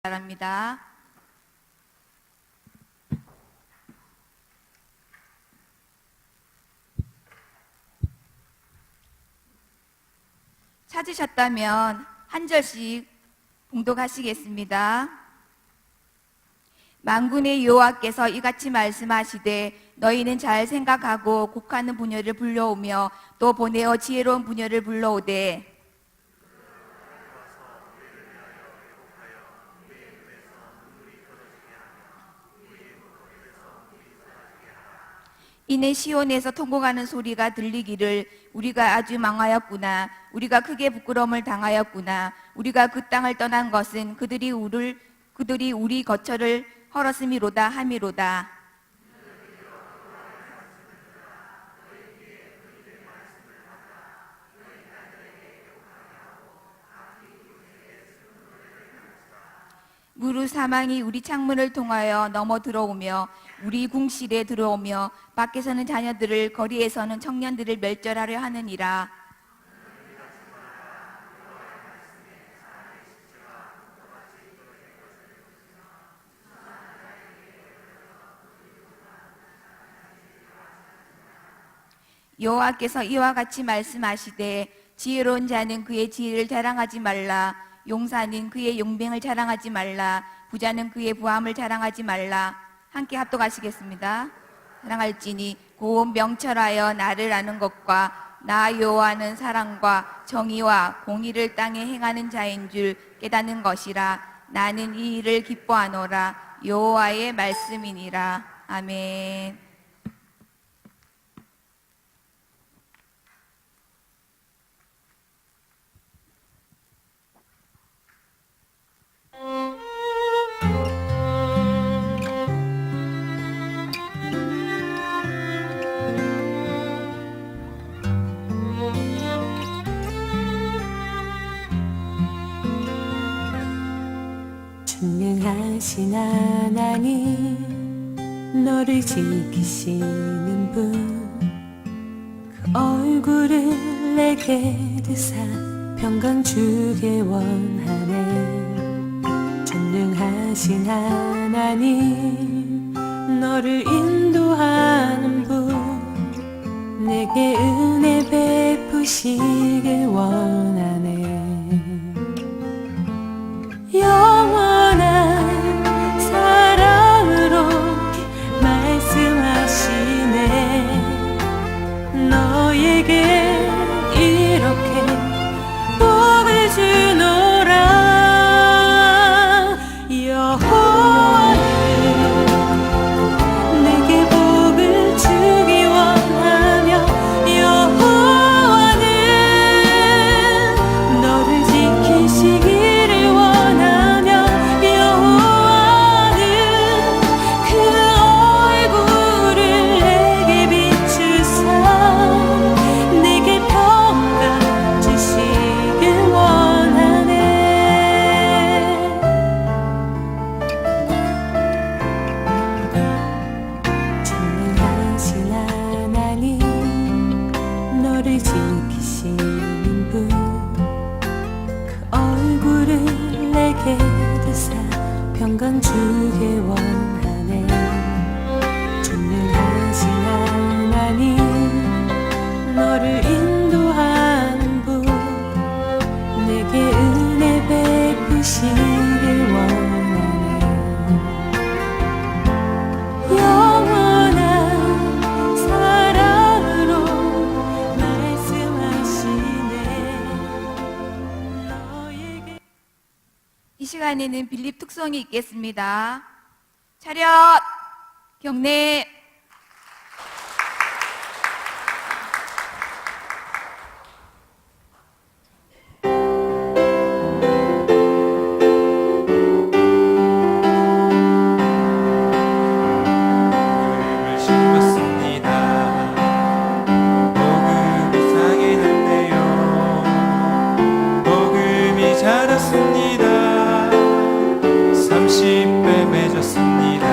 바랍니다. 찾으셨다면 한 절씩 봉독하시겠습니다. 만군의 여호와께서 이같이 말씀하시되 너희는 잘 생각하고 곡하는 부녀를 불러오며 또 보내어 지혜로운 부녀를 불러오되 이내 시온에서 통곡하는 소리가 들리기를 우리가 아주 망하였구나. 우리가 크게 부끄러움을 당하였구나. 우리가 그 땅을 떠난 것은 그들이 우리 거처를 헐었음이로다 함이로다. 무르 사망이 우리 창문을 통하여 넘어 들어오며 우리 궁실에 들어오며 밖에서는 자녀들을 거리에서는 청년들을 멸절하려 하느니라. 여호와께서 이와 같이 말씀하시되 지혜로운 자는 그의 지혜를 자랑하지 말라. 용사는 그의 용병을 자랑하지 말라. 부자는 그의 부함을 자랑하지 말라. 함께 합독하시겠습니다. 사랑할지니 곧 명철하여 나를 아는 것과 나 여호와는 사랑과 정의와 공의를 땅에 행하는 자인 줄 깨닫는 것이라. 나는 이 일을 기뻐하노라. 여호와의 말씀이니라. 아멘. 전능하신 하나님 너를 지키시는 분 그 얼굴을 내게 드사 평강 주게 원하네. 전능하신 하나님 너를 인도하는 분 내게 은혜 베푸시길 원하네. 영원한 사랑으로 말씀하시네. 너에게 이렇게 복을 주노라. 여호와는 내게 복을 주기 원하며 여호와는 너를 지키시기를 원하며 여호와는 그 얼굴을 내게 비추사 내게 평강 주시길 원하네. 전능하신 하나님 너를 지키시는 분 그 얼굴을 내게 드사 평강 주게 원하네. 전능하신 하나님 너를 인도하는 분 내게 은혜 베푸시길 원하네. 영원한 사랑으로 말씀하시네. 너에게 이 시간에는 빌립 특송이 있겠습니다. 차렷! 경례! 복음을 심었습니다. 복음이 상해졌네요. 복음이 자랐습니다. 30배 맺었습니다.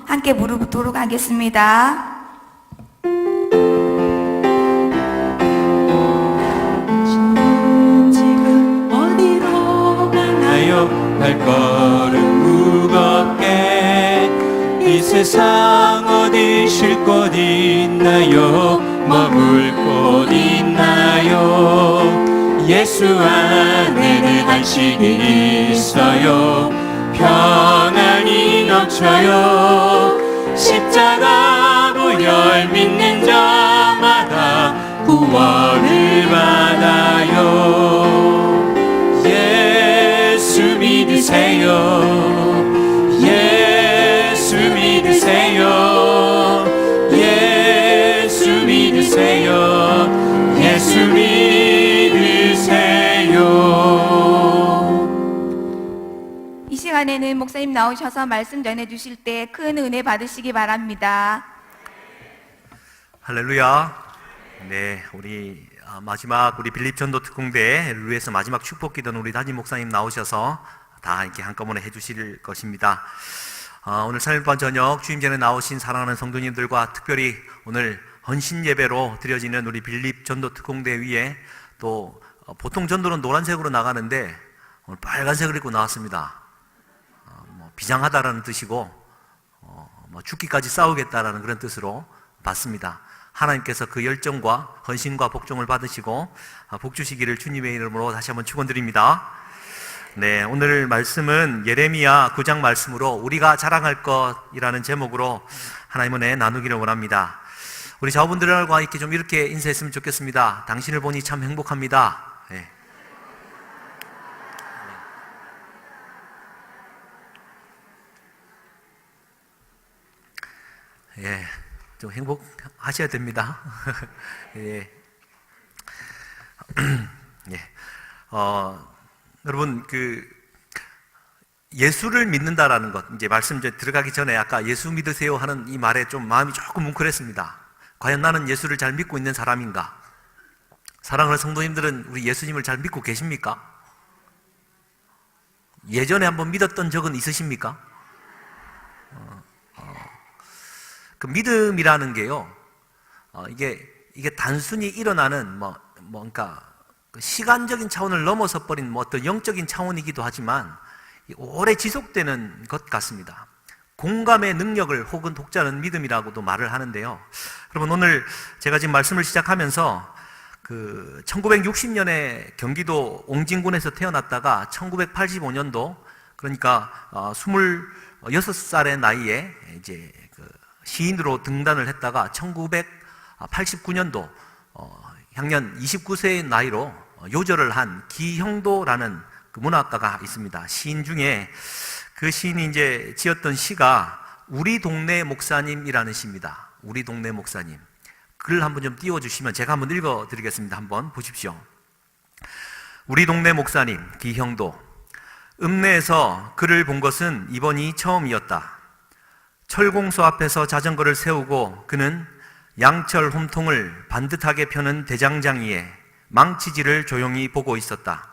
함께 부르도록 하겠습니다. 지금 어디로 가나요? 나요 발걸음 무겁게 이 세상 어디 쉴 곳 있나요? 머물 곳 있나요? 예수 안에는 안식이 있어요. 평안이 넘쳐요. 십자가 보혈 믿는 자마다 구원을 받아요. 예수 믿으세요. 예수 믿으세요. 예수 믿으세요. 예수 믿으세요. 이 시간에는 목사님 나오셔서 말씀 전해 주실 때 큰 은혜 받으시기 바랍니다. 할렐루야. 네, 우리 마지막 우리 빌립 전도 특공대를 위해서 마지막 축복 기도는 우리 담임 목사님 나오셔서 다 이렇게 한꺼번에 해주실 것입니다. 오늘 3일반 저녁 주임 전에 나오신 사랑하는 성도님들과 특별히 오늘 헌신 예배로 드려지는 우리 빌립 전도 특공대 위에 또 보통 전도는 노란색으로 나가는데 오늘 빨간색을 입고 나왔습니다. 비장하다라는 뜻이고 죽기까지 싸우겠다라는 그런 뜻으로 봤습니다. 하나님께서 그 열정과 헌신과 복종을 받으시고 복 주시기를 주님의 이름으로 다시 한번 축원드립니다. 네, 오늘 말씀은 예레미야 9장 말씀으로 우리가 자랑할 것이라는 제목으로 하나님 은혜 나누기를 원합니다. 우리 자녀분들과 이렇게 인사했으면 좋겠습니다. 당신을 보니 참 행복합니다. 네. 예, 좀 행복하셔야 됩니다. 예. 예. 여러분, 예수를 믿는다라는 것, 이제 말씀 들어가기 전에 아까 예수 믿으세요 하는 이 말에 좀 마음이 조금 뭉클했습니다. 과연 나는 예수를 잘 믿고 있는 사람인가? 사랑하는 성도님들은 우리 예수님을 잘 믿고 계십니까? 예전에 한번 믿었던 적은 있으십니까? 그 믿음이라는 게요, 이게 단순히 일어나는 그러니까 시간적인 차원을 넘어서 버린 어떤 영적인 차원이기도 하지만 오래 지속되는 것 같습니다. 공감의 능력을 혹은 독자는 믿음이라고도 말을 하는데요. 여러분, 오늘 제가 지금 말씀을 시작하면서 1960년에 경기도 옹진군에서 태어났다가 1985년도, 그러니까 26살의 나이에 이제 시인으로 등단을 했다가 1989년도 향년 29세의 나이로 요절을 한 기형도라는 그 문학가가 있습니다. 시인 중에 그 시인이 이제 지었던 시가 우리 동네 목사님이라는 시입니다. 우리 동네 목사님. 글 한번 좀 띄워주시면 제가 한번 읽어드리겠습니다. 한번 보십시오. 우리 동네 목사님 기형도. 읍내에서 그를 본 것은 이번이 처음이었다. 철공소 앞에서 자전거를 세우고 그는 양철 홈통을 반듯하게 펴는 대장장이에 망치질을 조용히 보고 있었다.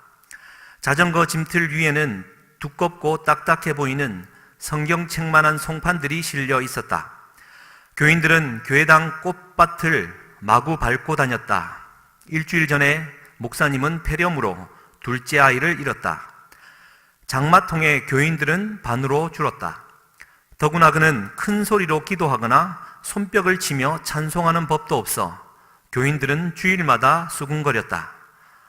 자전거 짐틀 위에는 두껍고 딱딱해 보이는 성경책만한 송판들이 실려 있었다. 교인들은 교회당 꽃밭을 마구 밟고 다녔다. 일주일 전에 목사님은 폐렴으로 둘째 아이를 잃었다. 장마통에 교인들은 반으로 줄었다. 더구나 그는 큰 소리로 기도하거나 손뼉을 치며 찬송하는 법도 없어 교인들은 주일마다 수군거렸다.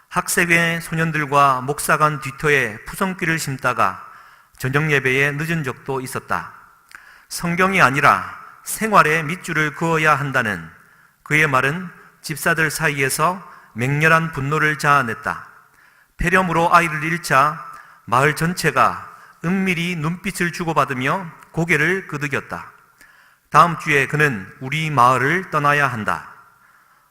학생회 소년들과 목사관 뒤터에 푸성귀를 심다가 저녁 예배에 늦은 적도 있었다. 성경이 아니라 생활에 밑줄을 그어야 한다는 그의 말은 집사들 사이에서 맹렬한 분노를 자아냈다. 폐렴으로 아이를 잃자 마을 전체가 은밀히 눈빛을 주고받으며 고개를 끄덕였다. 다음 주에 그는 우리 마을을 떠나야 한다.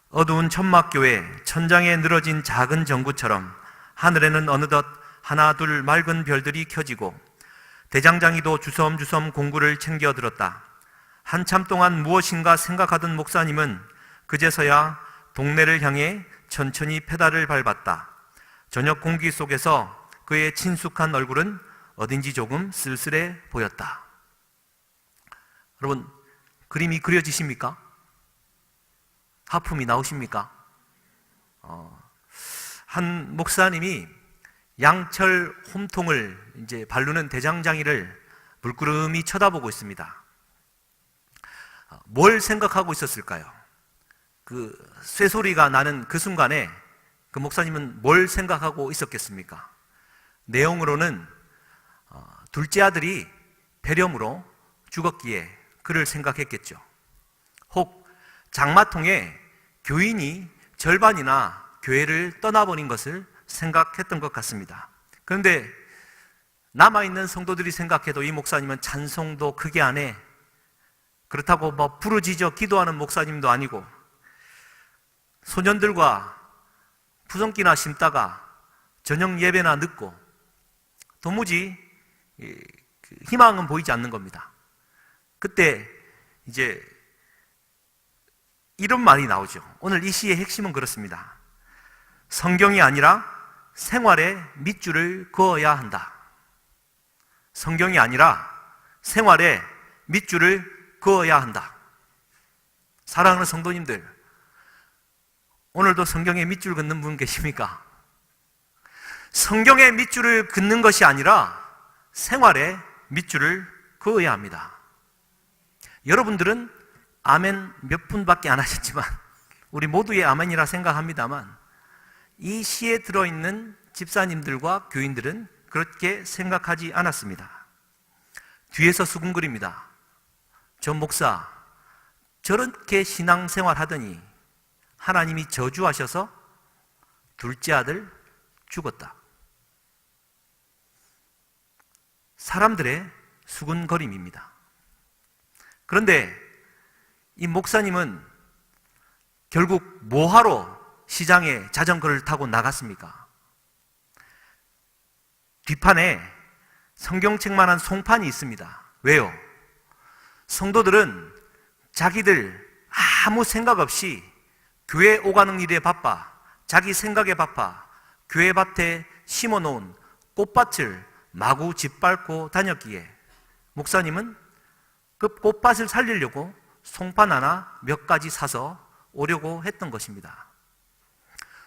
어두운 천막교회 천장에 늘어진 작은 전구처럼 하늘에는 어느덧 하나 둘 맑은 별들이 켜지고 대장장이도 주섬주섬 공구를 챙겨 들었다. 한참 동안 무엇인가 생각하던 목사님은 그제서야 동네를 향해 천천히 페달을 밟았다. 저녁 공기 속에서 그의 친숙한 얼굴은 어딘지 조금 쓸쓸해 보였다. 여러분, 그림이 그려지십니까? 하품이 나오십니까? 한 목사님이 양철 홈통을 이제 바르는 대장장이를 물끄러미 쳐다보고 있습니다. 뭘 생각하고 있었을까요? 그 쇠소리가 나는 그 순간에 그 목사님은 뭘 생각하고 있었겠습니까? 내용으로는 둘째 아들이 폐렴으로 죽었기에 그를 생각했겠죠. 혹 장마통에 교인이 절반이나 교회를 떠나버린 것을 생각했던 것 같습니다. 그런데 남아있는 성도들이 생각해도 이 목사님은 찬송도 크게 안 해. 그렇다고 뭐 부르짖어 기도하는 목사님도 아니고, 소년들과 푸성기나 심다가 저녁 예배나 늦고 도무지 희망은 보이지 않는 겁니다. 그때 이제 이런 말이 나오죠. 오늘 이 시의 핵심은 그렇습니다. 성경이 아니라 생활에 밑줄을 그어야 한다. 성경이 아니라 생활에 밑줄을 그어야 한다. 사랑하는 성도님들, 오늘도 성경에 밑줄 긋는 분 계십니까? 성경에 밑줄을 긋는 것이 아니라 생활에 밑줄을 그어야 합니다. 여러분들은 아멘 몇 분밖에 안 하셨지만, 우리 모두의 아멘이라 생각합니다만, 이 시에 들어있는 집사님들과 교인들은 그렇게 생각하지 않았습니다. 뒤에서 수군거립니다. 전 목사, 저렇게 신앙생활 하더니 하나님이 저주하셔서 둘째 아들 죽었다. 사람들의 수군거림입니다. 그런데 이 목사님은 결국 뭐하러 시장에 자전거를 타고 나갔습니까? 뒷판에 성경책만한 송판이 있습니다. 왜요? 성도들은 자기들 아무 생각 없이 교회 오가는 일에 바빠, 자기 생각에 바빠 교회 밭에 심어놓은 꽃밭을 마구 짓밟고 다녔기에 목사님은 그 꽃밭을 살리려고 송판 하나 몇 가지 사서 오려고 했던 것입니다.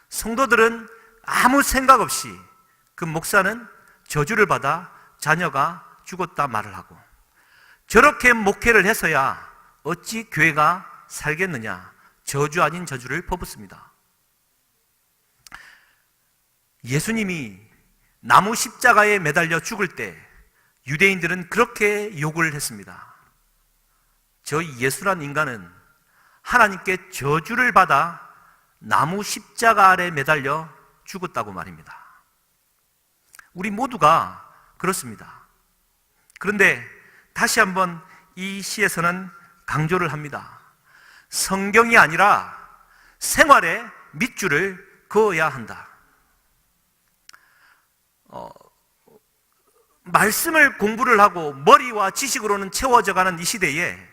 성도들은 아무 생각 없이 그 목사는 저주를 받아 자녀가 죽었다 말을 하고, 저렇게 목회를 해서야 어찌 교회가 살겠느냐, 저주 아닌 저주를 퍼붓습니다. 예수님이 나무 십자가에 매달려 죽을 때 유대인들은 그렇게 욕을 했습니다. 저 예수란 인간은 하나님께 저주를 받아 나무 십자가 아래 매달려 죽었다고 말입니다. 우리 모두가 그렇습니다. 그런데 다시 한번 이 시에서는 강조를 합니다. 성경이 아니라 생활에 밑줄을 그어야 한다. 말씀을 공부를 하고 머리와 지식으로는 채워져 가는 이 시대에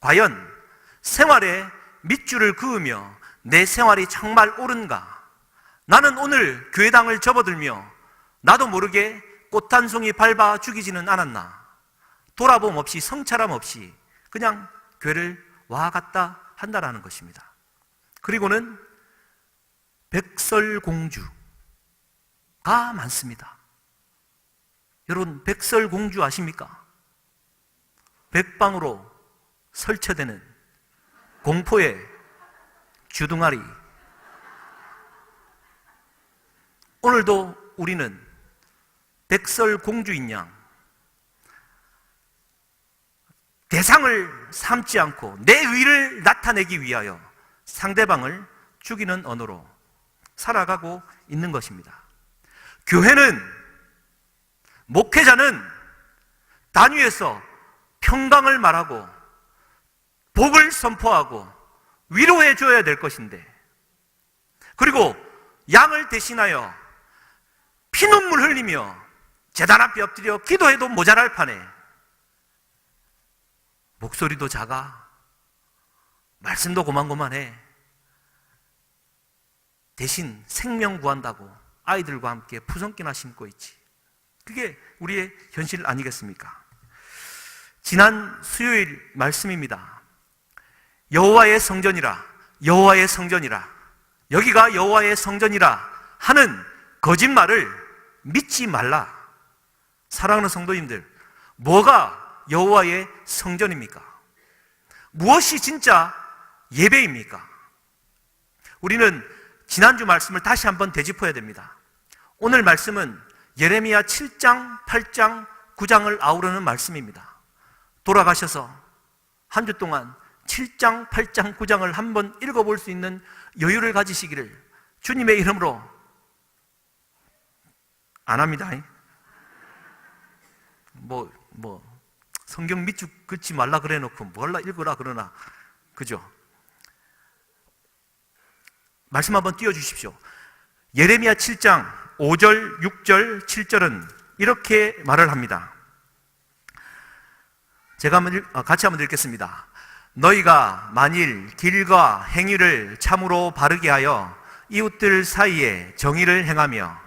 과연 생활에 밑줄을 그으며 내 생활이 정말 옳은가? 나는 오늘 교회당을 접어들며 나도 모르게 꽃 한 송이 밟아 죽이지는 않았나? 돌아봄 없이 성찰함 없이 그냥 교회를 와 갔다 한다라는 것입니다. 그리고는 백설공주가 많습니다. 여러분, 백설공주 아십니까? 백방으로 설쳐되는 공포의 주둥아리. 오늘도 우리는 백설공주인 양 대상을 삼지 않고 내 의를 나타내기 위하여 상대방을 죽이는 언어로 살아가고 있는 것입니다. 교회는, 목회자는 단위에서 평강을 말하고 복을 선포하고 위로해 줘야 될 것인데, 그리고 양을 대신하여 피눈물 흘리며 제단 앞에 엎드려 기도해도 모자랄 판에 목소리도 작아, 말씀도 고만고만해, 대신 생명 구한다고 아이들과 함께 푸성기나 심고 있지. 그게 우리의 현실 아니겠습니까? 지난 수요일 말씀입니다. 여호와의 성전이라, 여호와의 성전이라, 여기가 여호와의 성전이라 하는 거짓말을 믿지 말라. 사랑하는 성도님들, 뭐가 여호와의 성전입니까? 무엇이 진짜 예배입니까? 우리는 지난주 말씀을 다시 한번 되짚어야 됩니다. 오늘 말씀은 예레미야 7장, 8장, 9장을 아우르는 말씀입니다. 돌아가셔서 한 주 동안 7장, 8장, 9장을 한번 읽어볼 수 있는 여유를 가지시기를 주님의 이름으로 안 합니다. 성경 밑줄 긋지 말라 그래 놓고 몰라 읽으라 그러나, 그죠? 말씀 한번 띄워주십시오. 예레미야 7장 5절, 6절, 7절은 이렇게 말을 합니다. 제가 같이 한번 읽겠습니다. 너희가 만일 길과 행위를 참으로 바르게 하여 이웃들 사이에 정의를 행하며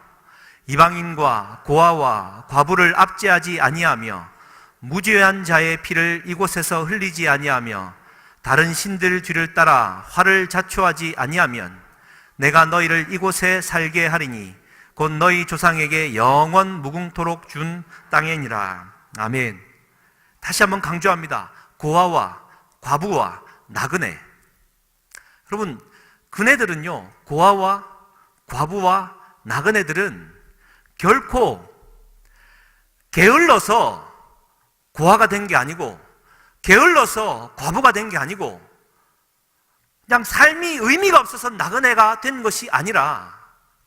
이방인과 고아와 과부를 압제하지 아니하며 무죄한 자의 피를 이곳에서 흘리지 아니하며 다른 신들 뒤를 따라 화를 자초하지 아니하면 내가 너희를 이곳에 살게 하리니 곧 너희 조상에게 영원 무궁토록 준 땅이니라. 아멘. 다시 한번 강조합니다. 고아와 과부와 나그네. 여러분, 그네들은요, 고아와 과부와 나그네들은 결코 게을러서 고아가 된 게 아니고 게을러서 과부가 된 게 아니고 그냥 삶이 의미가 없어서 나그네가 된 것이 아니라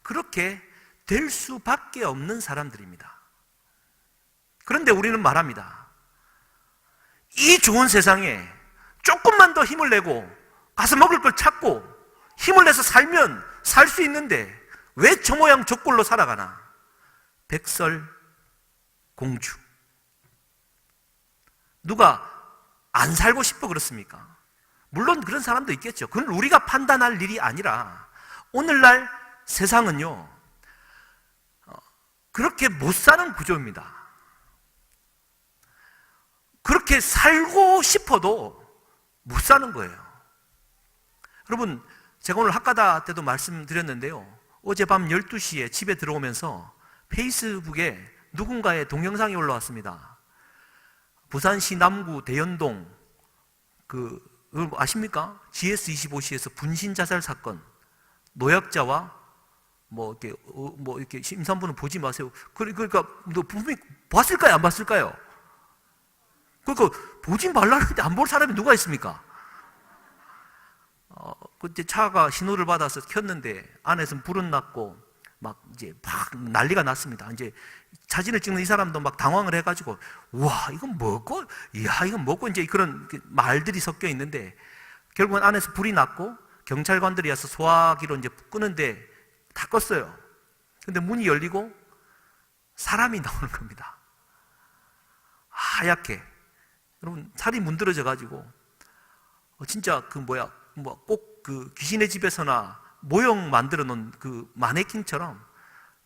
그렇게 될 수밖에 없는 사람들입니다. 그런데 우리는 말합니다. 이 좋은 세상에 조금만 더 힘을 내고 가서 먹을 걸 찾고 힘을 내서 살면 살 수 있는데 왜 저 모양 저 꼴로 살아가나? 백설공주. 누가 안 살고 싶어 그렇습니까? 물론 그런 사람도 있겠죠. 그건 우리가 판단할 일이 아니라 오늘날 세상은요, 그렇게 못 사는 구조입니다. 그렇게 살고 싶어도 못 사는 거예요. 여러분, 제가 오늘 학가다 때도 말씀드렸는데요, 어젯밤 12시에 집에 들어오면서 페이스북에 누군가의 동영상이 올라왔습니다. 부산시 남구 대연동 아십니까? GS25시에서 분신 자살 사건, 노약자와 이렇게 심산부는 보지 마세요. 그러니까 너 분명히 봤을까요? 안 봤을까요? 그러니까 보지 말라는데 안 볼 사람이 누가 있습니까? 그때 차가 신호를 받아서 켰는데 안에서 불은 났고 막 난리가 났습니다. 이제 사진을 찍는 이 사람도 막 당황을 해가지고, 와, 이건 뭐고? 이야, 이건 뭐고? 이제 그런 말들이 섞여 있는데, 결국은 안에서 불이 났고, 경찰관들이 와서 소화기로 이제 끄는데 다 껐어요. 근데 문이 열리고, 사람이 나오는 겁니다. 하얗게. 여러분, 살이 문드러져가지고, 진짜 꼭 귀신의 집에서나 모형 만들어 놓은 그 마네킹처럼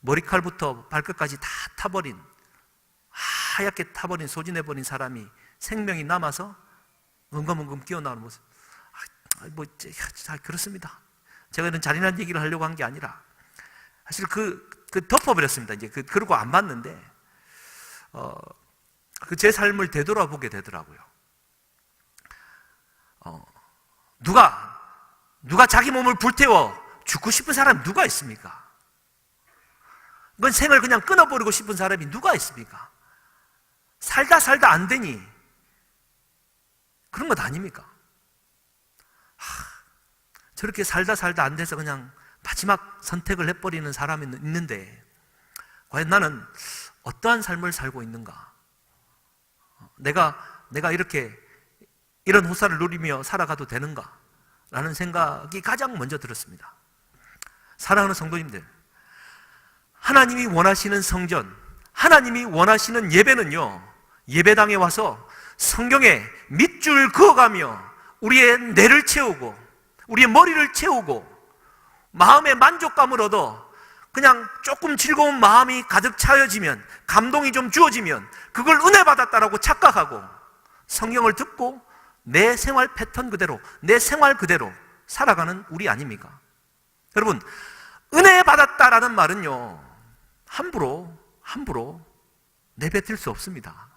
머리칼부터 발끝까지 다 타버린, 하얗게 타버린, 소진해버린 사람이 생명이 남아서 엉금엉금 끼어나오는 모습. 그렇습니다. 제가 이런 잔인한 얘기를 하려고 한 게 아니라 사실 덮어버렸습니다. 이제 그러고 안 봤는데 제 삶을 되돌아보게 되더라고요. 누가 자기 몸을 불태워 죽고 싶은 사람이 누가 있습니까? 그건 생을 그냥 끊어버리고 싶은 사람이 누가 있습니까? 살다 안 되니 그런 것 아닙니까? 저렇게 살다 안 돼서 그냥 마지막 선택을 해버리는 사람이 있는데 과연 나는 어떠한 삶을 살고 있는가? 내가 이렇게 이런 호사를 누리며 살아가도 되는가? 라는 생각이 가장 먼저 들었습니다. 사랑하는 성도님들, 하나님이 원하시는 성전, 하나님이 원하시는 예배는요, 예배당에 와서 성경에 밑줄 그어가며 우리의 뇌를 채우고 우리의 머리를 채우고 마음의 만족감을 얻어 그냥 조금 즐거운 마음이 가득 차여지면, 감동이 좀 주어지면 그걸 은혜 받았다라고 착각하고 성경을 듣고 내 생활 패턴 그대로, 내 생활 그대로 살아가는 우리 아닙니까? 여러분, 은혜 받았다라는 말은요, 함부로 내뱉을 수 없습니다.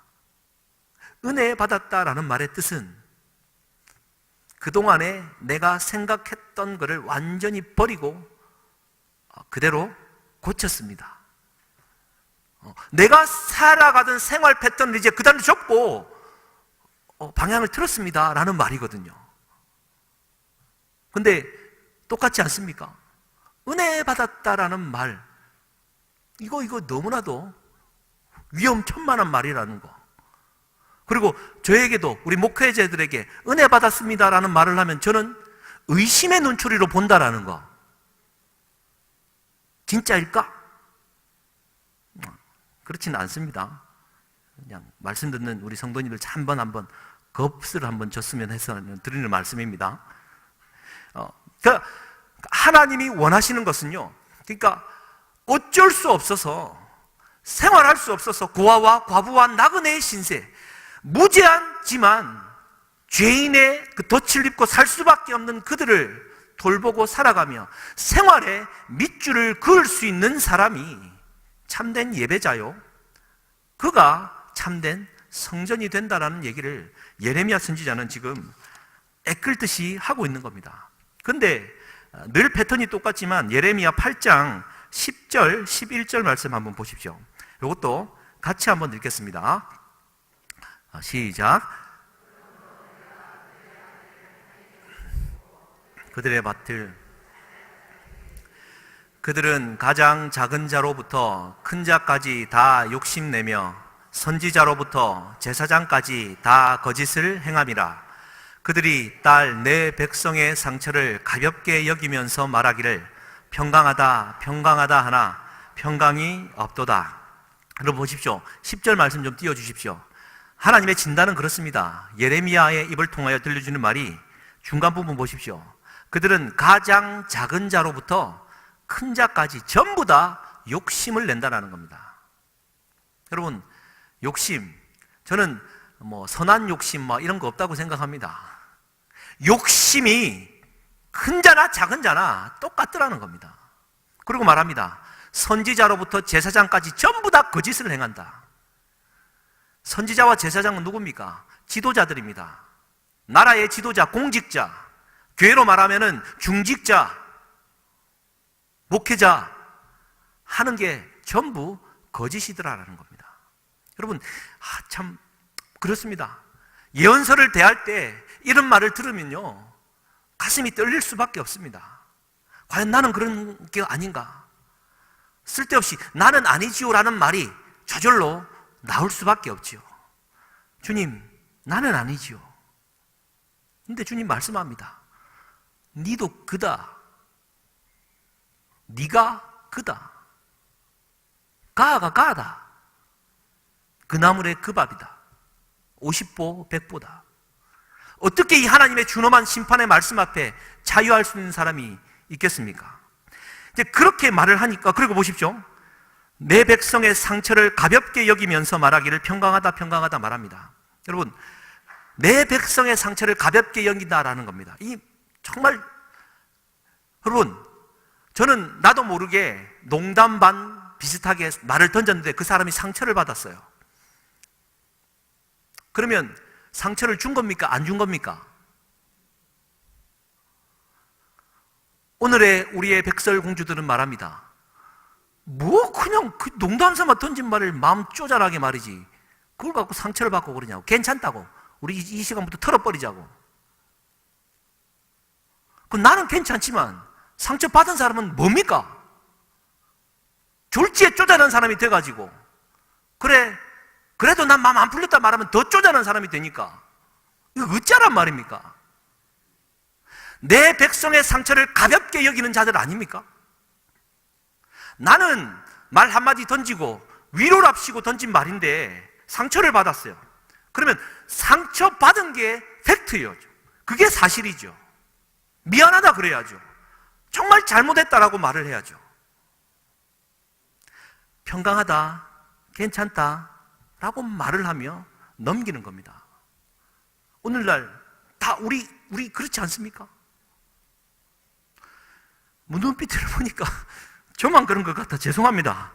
은혜 받았다라는 말의 뜻은 그동안에 내가 생각했던 것을 완전히 버리고 그대로 고쳤습니다. 내가 살아가던 생활 패턴을 이제 그대로 접고 방향을 틀었습니다 라는 말이거든요. 근데 똑같지 않습니까? 은혜 받았다라는 말, 이거 너무나도 위험천만한 말이라는 거. 그리고 저에게도, 우리 목회자들에게 은혜 받았습니다라는 말을 하면 저는 의심의 눈초리로 본다라는 거. 진짜일까? 그렇지는 않습니다. 그냥 말씀 듣는 우리 성도님들 한번 겁을 한번 줬으면 해서 드리는 말씀입니다. 그러니까 하나님이 원하시는 것은요, 그러니까 어쩔 수 없어서, 생활할 수 없어서 고아와 과부와 나그네의 신세, 무제한지만 죄인의 그 덫을 입고 살 수밖에 없는 그들을 돌보고 살아가며 생활에 밑줄을 그을 수 있는 사람이 참된 예배자요, 그가 참된 성전이 된다라는 얘기를 예레미야 선지자는 지금 애끌듯이 하고 있는 겁니다. 근데 늘 패턴이 똑같지만 예레미야 8장 10절, 11절 말씀 한번 보십시오. 이것도 같이 한번 읽겠습니다. 시작. 그들의 밭을, 그들은 가장 작은 자로부터 큰 자까지 다 욕심내며 선지자로부터 제사장까지 다 거짓을 행함이라. 그들이 딸 내 백성의 상처를 가볍게 여기면서 말하기를 평강하다 평강하다 하나 평강이 없도다. 여러분 보십시오. 10절 말씀 좀 띄워주십시오. 하나님의 진단은 그렇습니다. 예레미야의 입을 통하여 들려주는 말이 중간 부분 보십시오. 그들은 가장 작은 자로부터 큰 자까지 전부 다 욕심을 낸다라는 겁니다. 여러분, 욕심, 저는 선한 욕심 이런 거 없다고 생각합니다. 욕심이 큰 자나 작은 자나 똑같더라는 겁니다. 그리고 말합니다. 선지자로부터 제사장까지 전부 다 거짓을 행한다. 선지자와 제사장은 누굽니까? 지도자들입니다. 나라의 지도자, 공직자, 교회로 말하면은 중직자, 목회자 하는 게 전부 거짓이더라라는 겁니다. 여러분, 참 그렇습니다. 예언서를 대할 때 이런 말을 들으면요, 가슴이 떨릴 수밖에 없습니다. 과연 나는 그런 게 아닌가? 쓸데없이 나는 아니지요라는 말이 저절로 나올 수밖에 없지요. 주님, 나는 아니지요. 근데 주님 말씀합니다. 니도 그다. 네가 그다. 가가 가다. 그 나물의 그 밥이다. 50보 100보다. 어떻게 이 하나님의 준엄한 심판의 말씀 앞에 자유할 수 있는 사람이 있겠습니까? 이제 그렇게 말을 하니까, 그리고 보십시오. 내 백성의 상처를 가볍게 여기면서 말하기를 평강하다 평강하다 말합니다. 여러분, 내 백성의 상처를 가볍게 여긴다라는 겁니다. 이 정말, 여러분, 저는 나도 모르게 농담 반 비슷하게 말을 던졌는데 그 사람이 상처를 받았어요. 그러면 상처를 준 겁니까? 안 준 겁니까? 오늘의 우리의 백설공주들은 말합니다. 그냥 그 농담 삼아 던진 말을 마음 쪼잔하게 말이지, 그걸 갖고 상처를 받고 그러냐고. 괜찮다고. 우리 이 시간부터 털어버리자고. 나는 괜찮지만 상처받은 사람은 뭡니까? 졸지에 쪼잔한 사람이 돼가지고, 그래도 난 마음 안 풀렸다 말하면 더 쪼잔한 사람이 되니까 이거 어쩌란 말입니까? 내 백성의 상처를 가볍게 여기는 자들 아닙니까? 나는 말 한마디 던지고 위로랍시고 던진 말인데 상처를 받았어요. 그러면 상처받은 게 팩트예요. 그게 사실이죠. 미안하다 그래야죠. 정말 잘못했다라고 말을 해야죠. 평강하다, 괜찮다 라고 말을 하며 넘기는 겁니다. 오늘날 다 우리 그렇지 않습니까? 눈빛을 보니까 저만 그런 것 같아. 죄송합니다.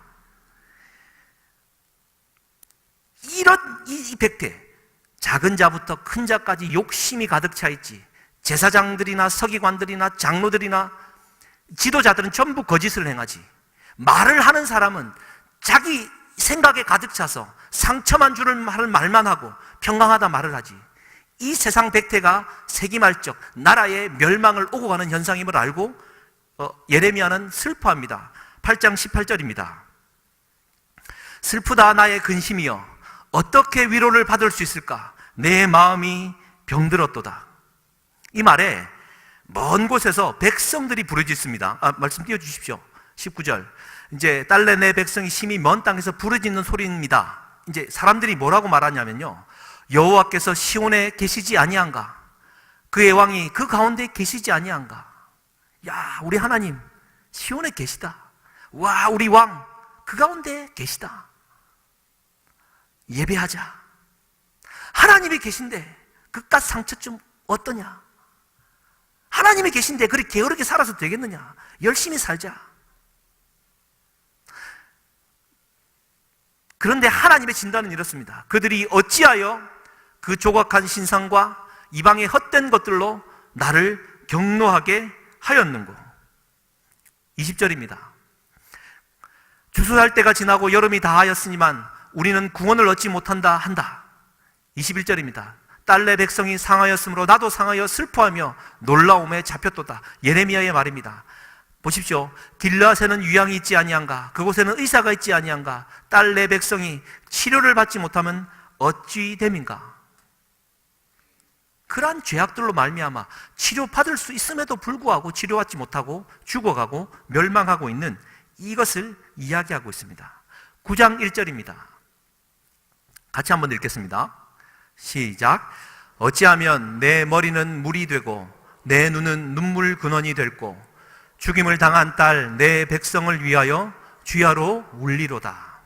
이런 이 백태, 작은 자부터 큰 자까지 욕심이 가득 차 있지. 제사장들이나 서기관들이나 장로들이나 지도자들은 전부 거짓을 행하지. 말을 하는 사람은 자기 생각에 가득 차서 상처만 주는 말만 하고 평강하다 말을 하지. 이 세상 백태가 세기말적 나라의 멸망을 오고 가는 현상임을 알고 예레미야는 슬퍼합니다. 8장 18절입니다. 슬프다 나의 근심이여, 어떻게 위로를 받을 수 있을까? 내 마음이 병들었도다. 이 말에 먼 곳에서 백성들이 부르짖습니다. 말씀 띄워주십시오. 19절. 이제 딸내 내 백성이 심히 먼 땅에서 부르짖는 소리입니다. 이제 사람들이 뭐라고 말하냐면요, 여호와께서 시온에 계시지 아니한가? 그의 왕이 그 가운데 계시지 아니한가? 야, 우리 하나님 시온에 계시다. 와, 우리 왕 그 가운데 계시다. 예배하자. 하나님이 계신데 그깟 상처쯤 어떠냐? 하나님이 계신데 그리 게으르게 살아서 되겠느냐? 열심히 살자. 그런데 하나님의 진단은 이렇습니다. 그들이 어찌하여 그 조각한 신상과 이방의 헛된 것들로 나를 경노하게 하였는고. 20절입니다. 추수할 때가 지나고 여름이 다하였으니만 우리는 구원을 얻지 못한다 한다. 21절입니다. 딸내 백성이 상하였으므로 나도 상하여 슬퍼하며 놀라움에 잡혔도다. 예레미야의 말입니다. 보십시오. 길르앗에는 유양이 있지 아니한가? 그곳에는 의사가 있지 아니한가? 딸내 백성이 치료를 받지 못하면 어찌 됨인가? 그러한 죄악들로 말미암아 치료받을 수 있음에도 불구하고 치료받지 못하고 죽어가고 멸망하고 있는 이것을 이야기하고 있습니다. 9장 1절입니다. 같이 한번 읽겠습니다. 시작. 어찌하면 내 머리는 물이 되고 내 눈은 눈물 근원이 됐고 죽임을 당한 딸 내 백성을 위하여 주야로 울리로다.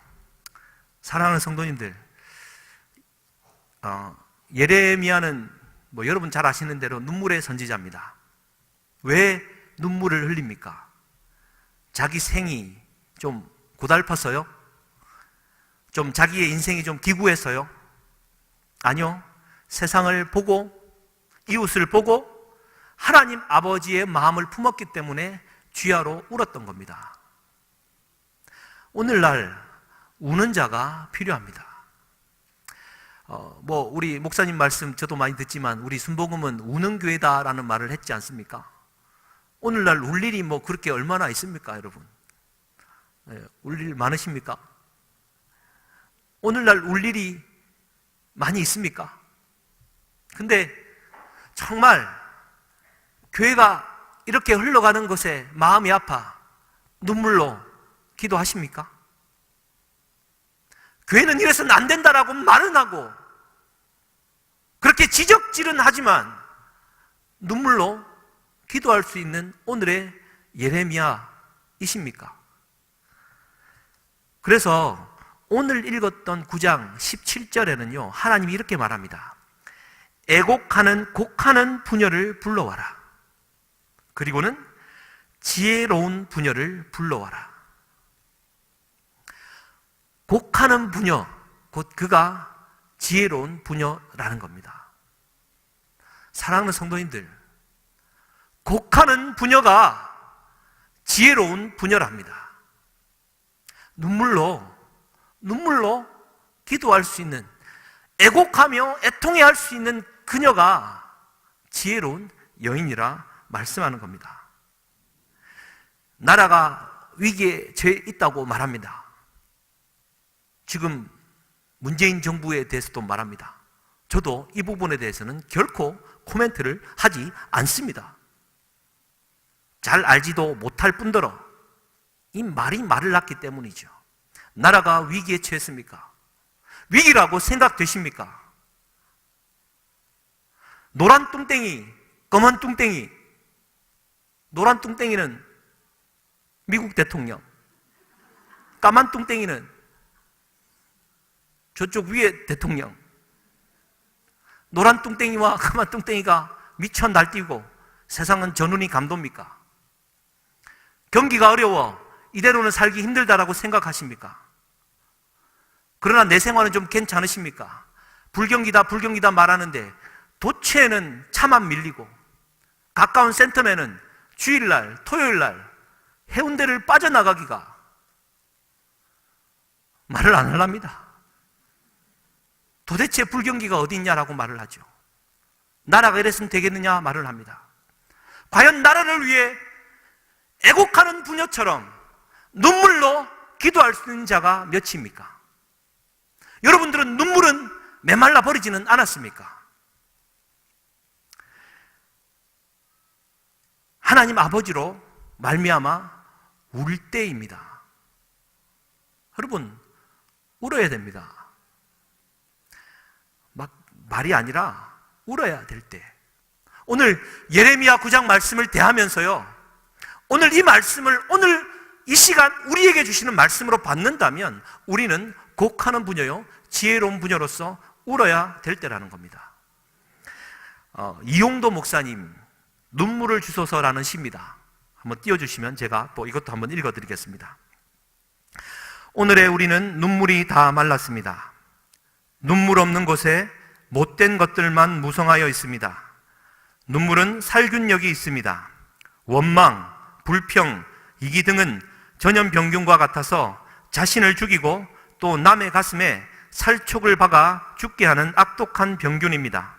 사랑하는 성도님들, 예레미야는 여러분 잘 아시는 대로 눈물의 선지자입니다. 왜 눈물을 흘립니까? 자기 생이 좀 고달파서요? 좀 자기의 인생이 좀 기구해서요? 아니요. 세상을 보고 이웃을 보고 하나님 아버지의 마음을 품었기 때문에 주야로 울었던 겁니다. 오늘날 우는 자가 필요합니다. 우리 목사님 말씀 저도 많이 듣지만 우리 순복음은 우는 교회다라는 말을 했지 않습니까? 오늘날 울 일이 그렇게 얼마나 있습니까, 여러분? 울 일 많으십니까? 오늘날 울 일이 많이 있습니까? 근데 정말 교회가 이렇게 흘러가는 것에 마음이 아파 눈물로 기도하십니까? 교회는 이래서는 안 된다라고 말은 하고 그렇게 지적질은 하지만 눈물로 기도할 수 있는 오늘의 예레미야이십니까? 그래서 오늘 읽었던 9장 17절에는요, 하나님이 이렇게 말합니다. 애곡하는 곡하는 부녀를 불러와라. 그리고는 지혜로운 부녀를 불러와라. 곡하는 부녀, 곧 그가 지혜로운 부녀라는 겁니다. 사랑하는 성도님들, 곡하는 부녀가 지혜로운 부녀랍니다. 눈물로 기도할 수 있는, 애곡하며 애통해할 수 있는 그녀가 지혜로운 여인이라 말씀하는 겁니다. 나라가 위기에 처해 있다고 말합니다. 지금 문재인 정부에 대해서도 말합니다. 저도 이 부분에 대해서는 결코 코멘트를 하지 않습니다. 잘 알지도 못할 뿐더러 이 말을 낳기 때문이죠. 나라가 위기에 처했습니까? 위기라고 생각되십니까? 노란 뚱땡이, 검은 뚱땡이. 노란 뚱땡이는 미국 대통령, 까만 뚱땡이는 저쪽 위에 대통령. 노란 뚱땡이와 까만 뚱땡이가 미쳐 날뛰고 세상은 저 눈이 감돕니까? 경기가 어려워 이대로는 살기 힘들다라고 생각하십니까? 그러나 내 생활은 좀 괜찮으십니까? 불경기다 말하는데 도처에는 차만 밀리고 가까운 센터면은 주일날, 토요일날 해운대를 빠져나가기가 말을 안 하랍니다. 도대체 불경기가 어디 있냐라고 말을 하죠. 나라가 이랬으면 되겠느냐 말을 합니다. 과연 나라를 위해 애곡하는 부녀처럼 눈물로 기도할 수 있는 자가 몇입니까? 여러분들은 눈물은 메말라 버리지는 않았습니까? 하나님 아버지로 말미암아 울 때입니다. 여러분, 울어야 됩니다. 막 말이 아니라 울어야 될 때. 오늘 예레미야 9장 말씀을 대하면서요, 오늘 이 말씀을 오늘 이 시간 우리에게 주시는 말씀으로 받는다면 우리는 곡하는 부녀요, 지혜로운 부녀로서 울어야 될 때라는 겁니다. 이용도 목사님 눈물을 주소서라는 시입니다. 한번 띄워주시면 제가 또 이것도 한번 읽어드리겠습니다. 오늘의 우리는 눈물이 다 말랐습니다. 눈물 없는 곳에 못된 것들만 무성하여 있습니다. 눈물은 살균력이 있습니다. 원망, 불평, 이기 등은 전염병균과 같아서 자신을 죽이고 또 남의 가슴에 살촉을 박아 죽게 하는 악독한 병균입니다.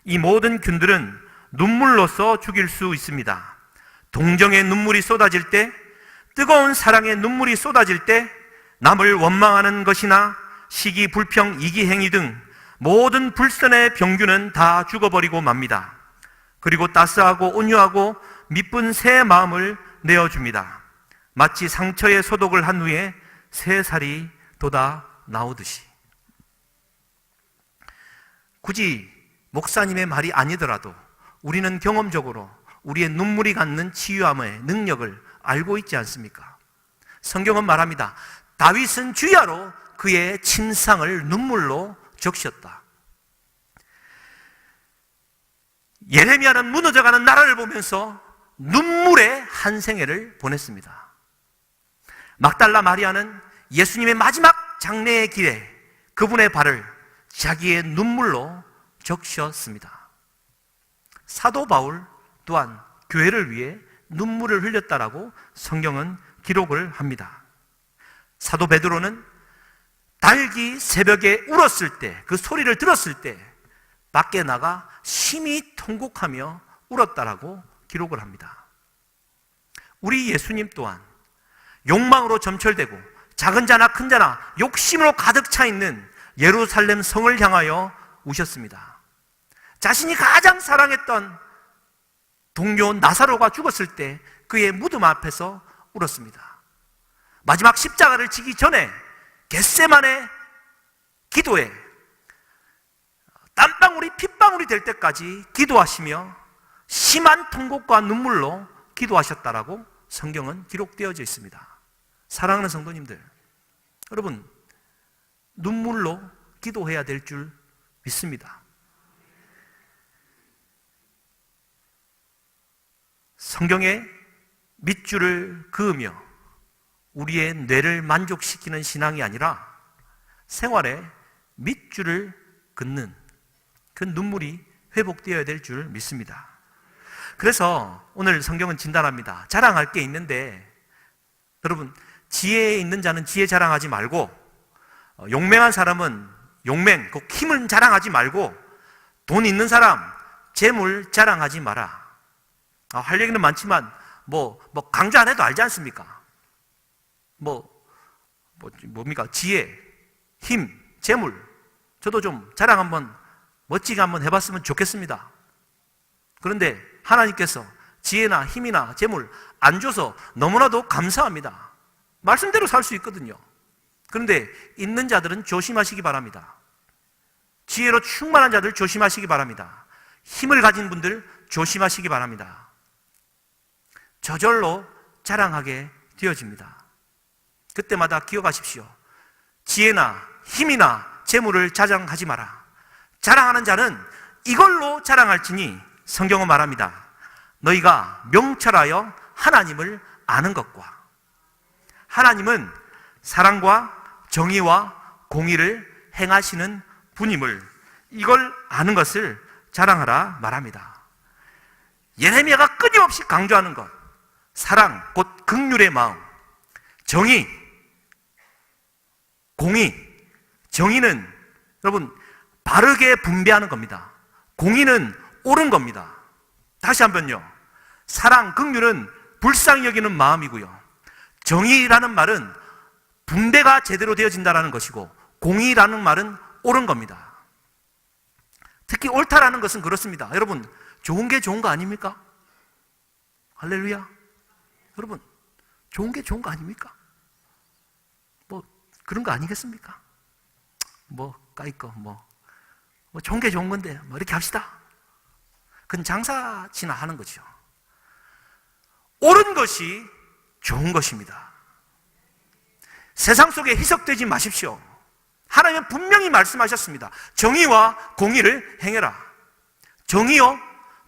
이 모든 균들은 눈물로써 죽일 수 있습니다. 동정의 눈물이 쏟아질 때, 뜨거운 사랑의 눈물이 쏟아질 때 남을 원망하는 것이나 시기, 불평, 이기 행위 등 모든 불선의 병균은 다 죽어버리고 맙니다. 그리고 따스하고 온유하고 미쁜 새 마음을 내어줍니다. 마치 상처에 소독을 한 후에 새 살이 돋아 나오듯이. 굳이 목사님의 말이 아니더라도 우리는 경험적으로 우리의 눈물이 갖는 치유함의 능력을 알고 있지 않습니까? 성경은 말합니다. 다윗은 주야로 그의 침상을 눈물로 적셨다. 예레미야는 무너져가는 나라를 보면서 눈물의 한 생애를 보냈습니다. 막달라 마리아는 예수님의 마지막 장례의 길에 그분의 발을 자기의 눈물로 적셨습니다. 사도 바울 또한 교회를 위해 눈물을 흘렸다라고 성경은 기록을 합니다. 사도 베드로는 달기 새벽에 울었을 때, 그 소리를 들었을 때 밖에 나가 심히 통곡하며 울었다라고 기록을 합니다. 우리 예수님 또한 욕망으로 점철되고 작은 자나 큰 자나 욕심으로 가득 차 있는 예루살렘 성을 향하여 우셨습니다. 자신이 가장 사랑했던 동료 나사로가 죽었을 때 그의 무덤 앞에서 울었습니다. 마지막 십자가를 지기 전에 겟세마네 기도에 땀방울이 핏방울이 될 때까지 기도하시며 심한 통곡과 눈물로 기도하셨다라고 성경은 기록되어져 있습니다. 사랑하는 성도님들, 여러분 눈물로 기도해야 될 줄 믿습니다. 성경에 밑줄을 그으며 우리의 뇌를 만족시키는 신앙이 아니라 생활에 밑줄을 긋는 그 눈물이 회복되어야 될 줄 믿습니다. 그래서 오늘 성경은 진단합니다. 자랑할 게 있는데 여러분, 지혜에 있는 자는 지혜 자랑하지 말고 용맹한 사람은 용맹, 그 힘을 자랑하지 말고 돈 있는 사람, 재물 자랑하지 마라. 할 얘기는 많지만 강조 안 해도 알지 않습니까? 뭡니까? 지혜, 힘, 재물. 저도 좀 자랑 한번 멋지게 한번 해봤으면 좋겠습니다. 그런데 하나님께서 지혜나 힘이나 재물 안 줘서 너무나도 감사합니다. 말씀대로 살 수 있거든요. 그런데 있는 자들은 조심하시기 바랍니다. 지혜로 충만한 자들 조심하시기 바랍니다. 힘을 가진 분들 조심하시기 바랍니다. 저절로 자랑하게 되어집니다. 그때마다 기억하십시오. 지혜나 힘이나 재물을 자랑하지 마라. 자랑하는 자는 이걸로 자랑할지니 성경은 말합니다. 너희가 명철하여 하나님을 아는 것과, 하나님은 사랑과 정의와 공의를 행하시는 분임을, 이걸 아는 것을 자랑하라 말합니다. 예레미야가 끊임없이 강조하는 것, 사랑 곧 긍휼의 마음, 정의, 공의. 정의는 여러분 바르게 분배하는 겁니다. 공의는 옳은 겁니다. 다시 한번요. 사랑, 긍휼은 불쌍히 여기는 마음이고요. 정의라는 말은 분배가 제대로 되어진다는 것이고, 공의라는 말은 옳은 겁니다. 특히 옳다라는 것은 그렇습니다. 여러분, 좋은 게 좋은 거 아닙니까? 할렐루야. 여러분, 좋은 게 좋은 거 아닙니까? 뭐 그런 거 아니겠습니까? 뭐 까이거 뭐 좋은 게 좋은 건데 뭐 이렇게 합시다. 그건 장사치나 하는 거죠. 옳은 것이 좋은 것입니다. 세상 속에 희석되지 마십시오. 하나님은 분명히 말씀하셨습니다. 정의와 공의를 행해라. 정의요,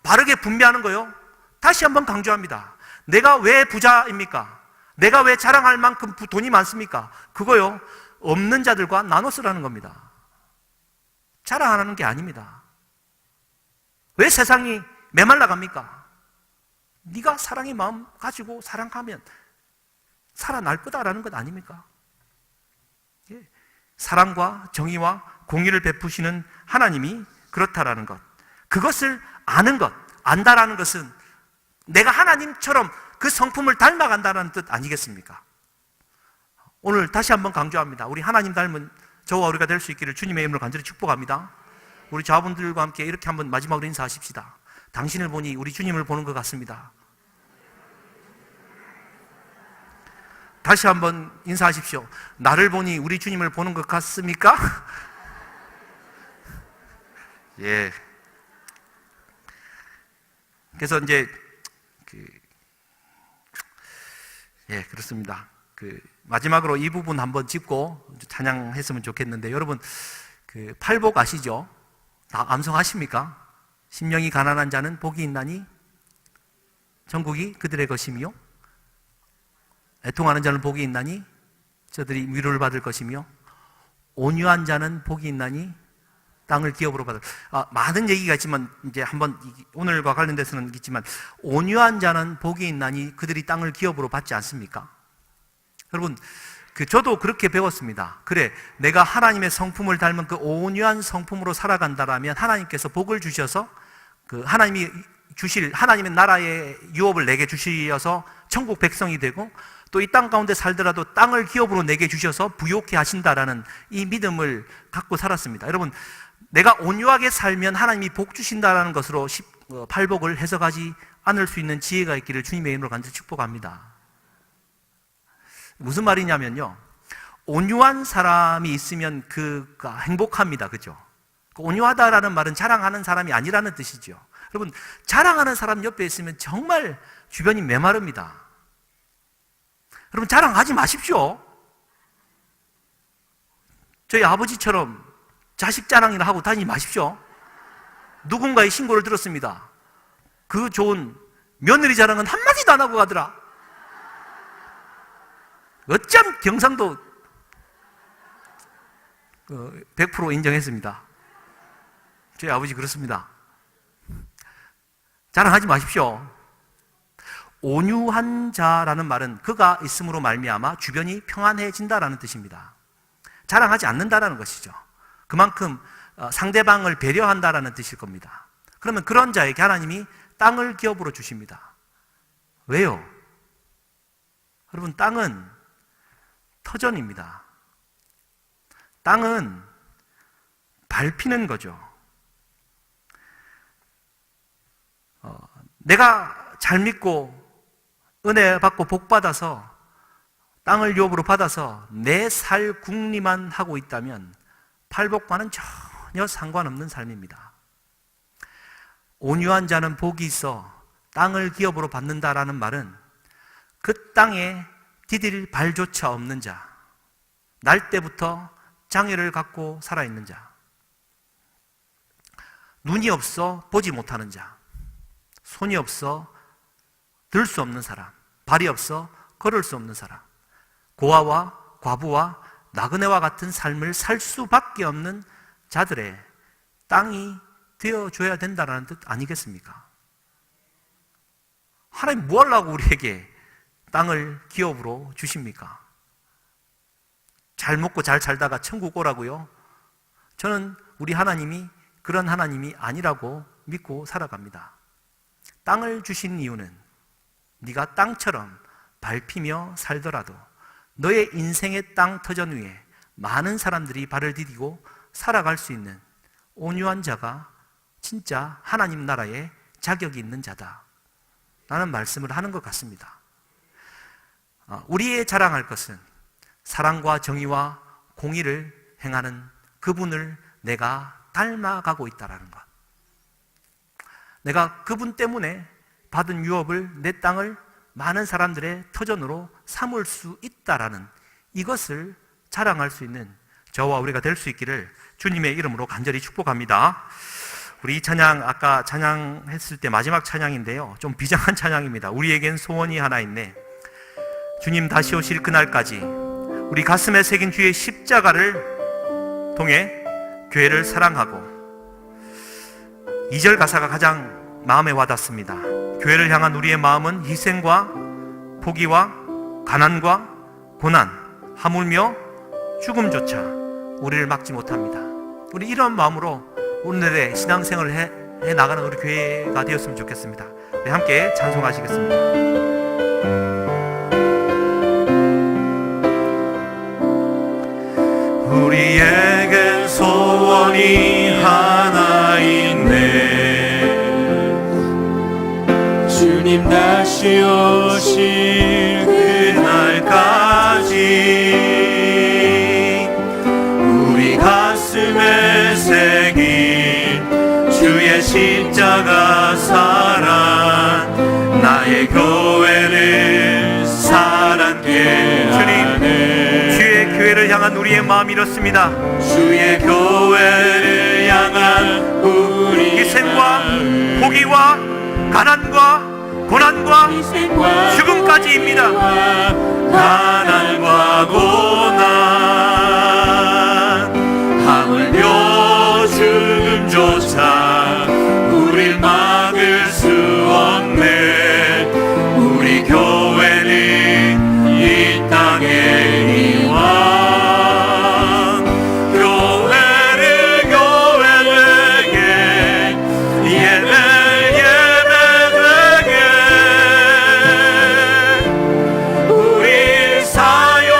바르게 분배하는 거요. 다시 한번 강조합니다. 내가 왜 부자입니까? 내가 왜 자랑할 만큼 돈이 많습니까? 그거요, 없는 자들과 나눠 쓰라는 겁니다. 자랑하는 게 아닙니다. 왜 세상이 메말라 갑니까? 네가 사랑의 마음 가지고 사랑하면 살아날 거다라는 것 아닙니까? 예. 사랑과 정의와 공의를 베푸시는 하나님이 그렇다라는 것, 그것을 아는 것, 안다라는 것은 내가 하나님처럼 그 성품을 닮아간다는 뜻 아니겠습니까? 오늘 다시 한번 강조합니다. 우리 하나님 닮은 저와 우리가 될 수 있기를 주님의 이름으로 간절히 축복합니다. 우리 자분들과 함께 이렇게 한번 마지막으로 인사하십시다. 당신을 보니 우리 주님을 보는 것 같습니다. 다시 한번 인사하십시오. 나를 보니 우리 주님을 보는 것 같습니까? 예. 그래서 이제 그렇습니다. 마지막으로 이 부분 한번 짚고 찬양했으면 좋겠는데, 여러분 팔복 아시죠? 다 암송하십니까? 심령이 가난한 자는 복이 있나니 천국이 그들의 것이며, 애통하는 자는 복이 있나니 저들이 위로를 받을 것이며, 온유한 자는 복이 있나니 땅을 기업으로 받을. 많은 얘기가 있지만 이제 한번 오늘과 관련돼서는 있지만, 온유한 자는 복이 있나니 그들이 땅을 기업으로 받지 않습니까? 여러분, 저도 그렇게 배웠습니다. 그래, 내가 하나님의 성품을 닮은 그 온유한 성품으로 살아간다라면 하나님께서 복을 주셔서 하나님이 주실 하나님의 나라의 유업을 내게 주시어서 천국 백성이 되고, 또 이 땅 가운데 살더라도 땅을 기업으로 내게 주셔서 부욕해 하신다라는 이 믿음을 갖고 살았습니다. 여러분, 내가 온유하게 살면 하나님이 복 주신다라는 것으로 팔복을 해석하지 않을 수 있는 지혜가 있기를 주님의 이름으로 간절히 축복합니다. 무슨 말이냐면요, 온유한 사람이 있으면 그가 행복합니다. 그죠? 온유하다라는 말은 자랑하는 사람이 아니라는 뜻이죠. 여러분, 자랑하는 사람 옆에 있으면 정말 주변이 메마릅니다. 여러분, 자랑하지 마십시오. 저희 아버지처럼 자식 자랑이나 하고 다니지 마십시오. 누군가의 신고를 들었습니다. 그 좋은 며느리 자랑은 한마디도 안 하고 가더라. 어쩜 경상도 100% 인정했습니다. 저희 아버지 그렇습니다. 자랑하지 마십시오. 온유한 자라는 말은 그가 있음으로 말미암아 주변이 평안해진다라는 뜻입니다. 자랑하지 않는다라는 것이죠. 그만큼 상대방을 배려한다라는 뜻일 겁니다. 그러면 그런 자에게 하나님이 땅을 기업으로 주십니다. 왜요? 여러분, 땅은 터전입니다. 땅은 밟히는 거죠. 내가 잘 믿고 은혜 받고 복 받아서 땅을 유업으로 받아서 내 살 궁리만 하고 있다면 팔복과는 전혀 상관없는 삶입니다. 온유한 자는 복이 있어 땅을 기업으로 받는다라는 말은 그 땅에 디딜 발조차 없는 자, 날 때부터 장애를 갖고 살아있는 자, 눈이 없어 보지 못하는 자, 손이 없어 들 수 없는 사람, 발이 없어 걸을 수 없는 사람, 고아와 과부와 나그네와 같은 삶을 살 수밖에 없는 자들의 땅이 되어줘야 된다는 뜻 아니겠습니까? 하나님 뭐 하려고 우리에게 땅을 기업으로 주십니까? 잘 먹고 잘 살다가 천국 오라고요? 저는 우리 하나님이 그런 하나님이 아니라고 믿고 살아갑니다. 땅을 주신 이유는 네가 땅처럼 밟히며 살더라도 너의 인생의 땅 터전 위에 많은 사람들이 발을 디디고 살아갈 수 있는 온유한 자가 진짜 하나님 나라에 자격이 있는 자다 라는 말씀을 하는 것 같습니다. 우리의 자랑할 것은 사랑과 정의와 공의를 행하는 그분을 내가 닮아가고 있다는 것. 내가 그분 때문에 받은 유업을, 내 땅을 많은 사람들의 터전으로 삼을 수 있다라는 이것을 자랑할 수 있는 저와 우리가 될 수 있기를 주님의 이름으로 간절히 축복합니다. 우리 이 찬양, 아까 찬양했을 때 마지막 찬양인데요, 좀 비장한 찬양입니다. 우리에겐 소원이 하나 있네. 주님 다시 오실 그날까지 우리 가슴에 새긴 주의 십자가를 통해 교회를 사랑하고, 2절 가사가 가장 마음에 와닿습니다. 교회를 향한 우리의 마음은 희생과 포기와 가난과 고난, 하물며 죽음조차 우리를 막지 못합니다. 우리 이런 마음으로 오늘의 신앙생활을 해 나가는 우리 교회가 되었으면 좋겠습니다. 네, 함께 찬송하시겠습니다. 우리에겐 소원이 하나 있네. 주님 다시 오실 그날까지 우리 가슴에 새긴 주의 십자가 사랑, 나의 교회를 사랑케 하네. 주의 교회를 향한 우리의 마음이 이렇습니다. 주의 교회를 향한 우리 희생과 포기와 가난과 고난과 죽음까지입니다. 가난과 고난, 하물며 죽음조차 우릴 막을 수 없네. 우리 교회는 이 땅의 이왕, 교회를 교회되게, 예배를 예배되게 우리 사용하소서.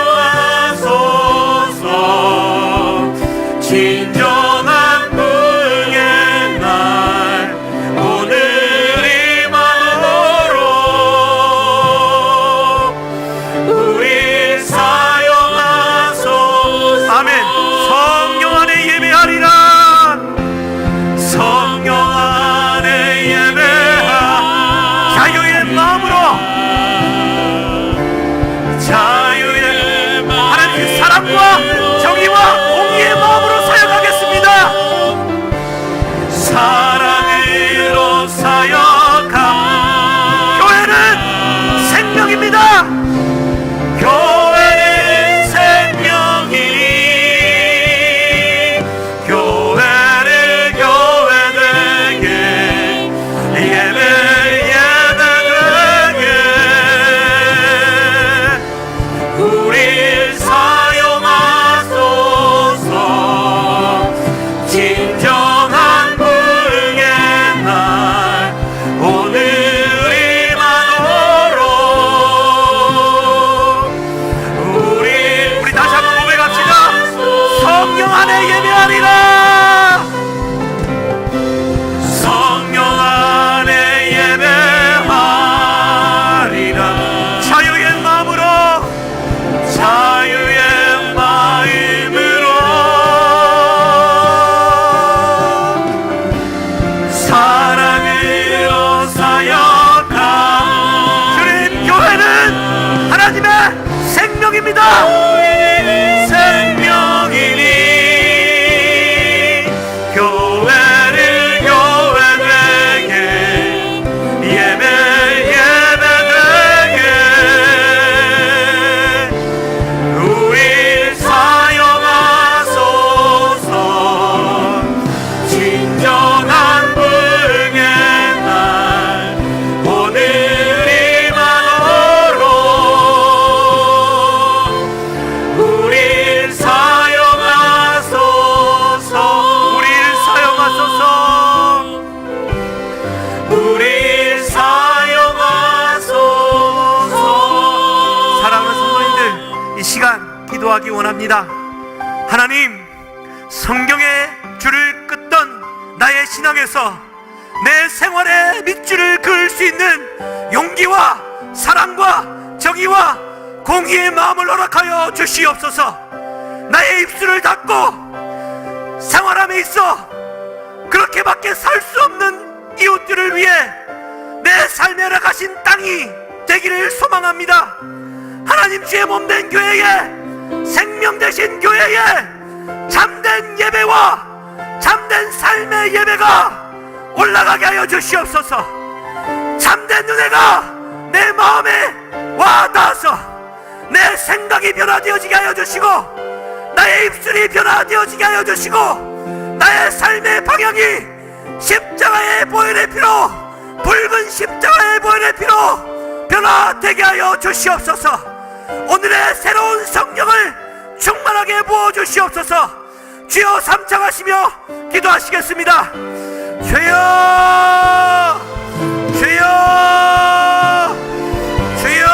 진정한 부흥의 날 오늘이만으로 우리 사용하소서. 아멘. 성령 안에 예배하리라. 성령 안에 예배하 자유의 마음으로 자유의 하나님의 사랑과 정의와 공의의 마음으로 사역하겠습니다. 기도하기 원합니다. 하나님, 성경의 줄을 끊던 나의 신앙에서 내 생활에 밑줄을 그을 수 있는 용기와 사랑과 정의와 공의의 마음을 허락하여 주시옵소서. 나의 입술을 닫고 생활함에 있어 그렇게밖에 살 수 없는 이웃들을 위해 내 삶에 허락하신 땅이 되기를 소망합니다. 하나님, 주의 몸된 교회에, 생명 되신 교회에 참된 예배와 참된 삶의 예배가 올라가게 하여 주시옵소서. 참된 은혜가 내 마음에 와 닿아서 내 생각이 변화되어지게 하여 주시고, 나의 입술이 변화되어지게 하여 주시고, 나의 삶의 방향이 십자가의 보혈의 피로, 붉은 십자가의 보혈의 피로 변화되게 하여 주시옵소서. 오늘의 새로운 성령을 충만하게 부어주시옵소서. 주여, 삼창하시며 기도하시겠습니다. 주여, 주여, 주여.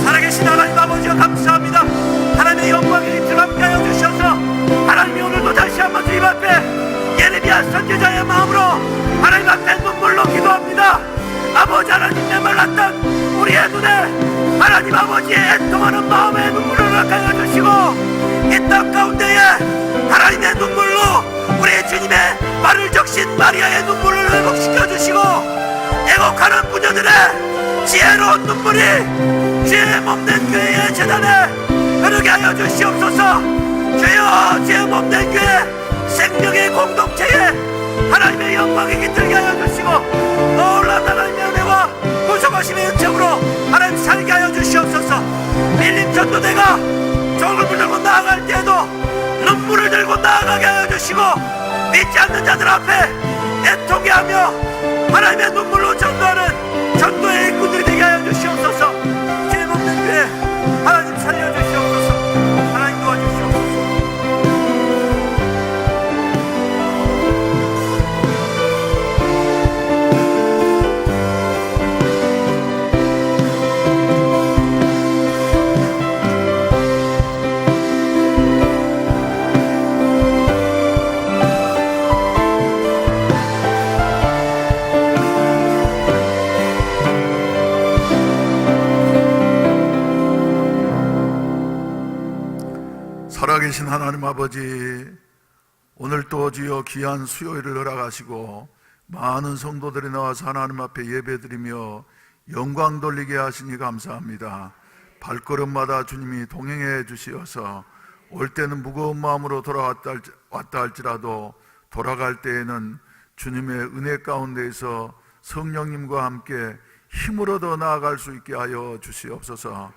살아계신 하나님 아버지여, 감사합니다. 하나님의 영광이 함께하여 주셔서 하나님이 오늘도 다시 한번 주님 앞에 예레미야 선지자의 마음으로 하나님 앞에 눈물로 기도합니다. 아버지 하나님, 내 말랐던 우리의 눈에 하나님 아버지의 애통하는 마음의 눈물을 허락하여 주시고, 이 땅 가운데에 하나님의 눈물로 우리 주님의 말을 적신 마리아의 눈물을 회복시켜 주시고, 애곡하는 부녀들의 지혜로운 눈물이 주의 몸된 교회의 재단에 흐르게 하여 주시옵소서. 주여, 주의 몸된 교회 생명의 공동체에 하나님의 영광이 깃들게 하여 주시고, 놀라운 하나님의 은혜와 구속하심의 은총으로 하나님 살게 하여 주시옵소서. 밀림 전도대가 종을 들고 나아갈 때에도 눈물을 들고 나아가게 하여 주시고, 믿지 않는 자들 앞에 애통게 하며 하나님의 눈물로 전도하는 전도의 일꾼들이 되게 하여 주시옵소서. 주의 몸된 교회 하나님 살려 주시옵소서. 하나님 도와주시옵소서. 살아계신 하나님 아버지, 오늘 또 주여 귀한 수요일을 허락하시고 많은 성도들이 나와서 하나님 앞에 예배드리며 영광 돌리게 하시니 감사합니다. 발걸음마다 주님이 동행해 주시어서 올 때는 무거운 마음으로 왔다 할지라도 돌아갈 때에는 주님의 은혜 가운데에서 성령님과 함께 힘을 얻어 나아갈 수 있게 하여 주시옵소서.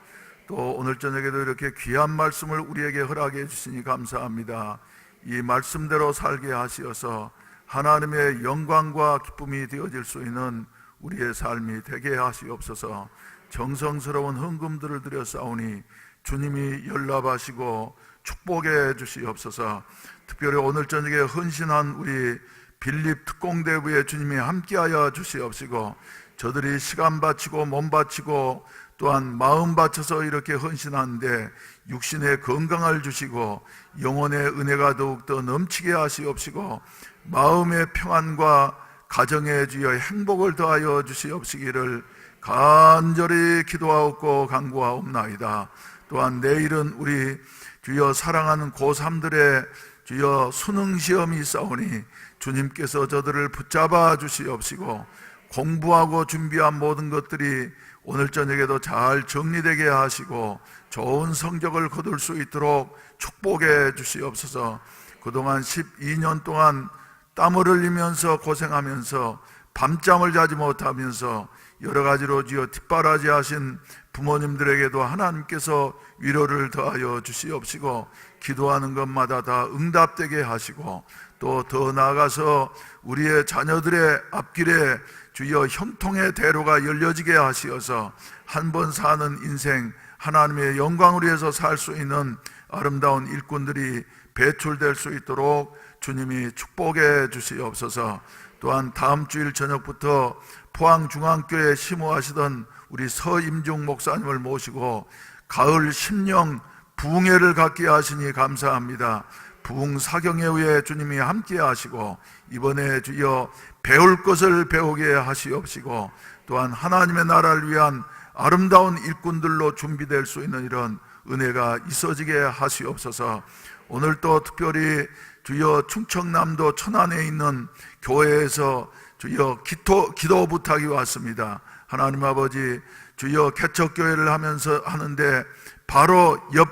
또 오늘 저녁에도 이렇게 귀한 말씀을 우리에게 허락해 주시니 감사합니다. 이 말씀대로 살게 하시어서 하나님의 영광과 기쁨이 되어질 수 있는 우리의 삶이 되게 하시옵소서. 정성스러운 헌금들을 드려 싸우니 주님이 연락하시고 축복해 주시옵소서. 특별히 오늘 저녁에 헌신한 우리 빌립 특공대부의 주님이 함께하여 주시옵시고, 저들이 시간 바치고 몸 바치고 또한 마음 바쳐서 이렇게 헌신하는데 육신의 건강을 주시고 영혼의 은혜가 더욱더 넘치게 하시옵시고, 마음의 평안과 가정의 주여 행복을 더하여 주시옵시기를 간절히 기도하옵고 간구하옵나이다. 또한 내일은 우리 주여 사랑하는 고3들의 주여 수능시험이 있사오니 주님께서 저들을 붙잡아 주시옵시고, 공부하고 준비한 모든 것들이 오늘 저녁에도 잘 정리되게 하시고 좋은 성적을 거둘 수 있도록 축복해 주시옵소서. 그동안 12년 동안 땀을 흘리면서 고생하면서 밤잠을 자지 못하면서 여러 가지로 주여 뒷바라지 하신 부모님들에게도 하나님께서 위로를 더하여 주시옵시고, 기도하는 것마다 다 응답되게 하시고, 또 더 나아가서 우리의 자녀들의 앞길에 주여 형통의 대로가 열려지게 하시어서 한 번 사는 인생 하나님의 영광을 위해서 살 수 있는 아름다운 일꾼들이 배출될 수 있도록 주님이 축복해 주시옵소서. 또한 다음 주일 저녁부터 포항중앙교회에 심호하시던 우리 서임중 목사님을 모시고 가을 심령 부흥회를 갖게 하시니 감사합니다. 부흥 사경회 후에 주님이 함께 하시고 이번에 주여 배울 것을 배우게 하시옵시고 또한 하나님의 나라를 위한 아름다운 일꾼들로 준비될 수 있는 이런 은혜가 있어지게 하시옵소서. 오늘 또 특별히 주여 충청남도 천안에 있는 교회에서 주여 기도 부탁이 왔습니다. 하나님 아버지, 주여 개척교회를 하는데 바로 옆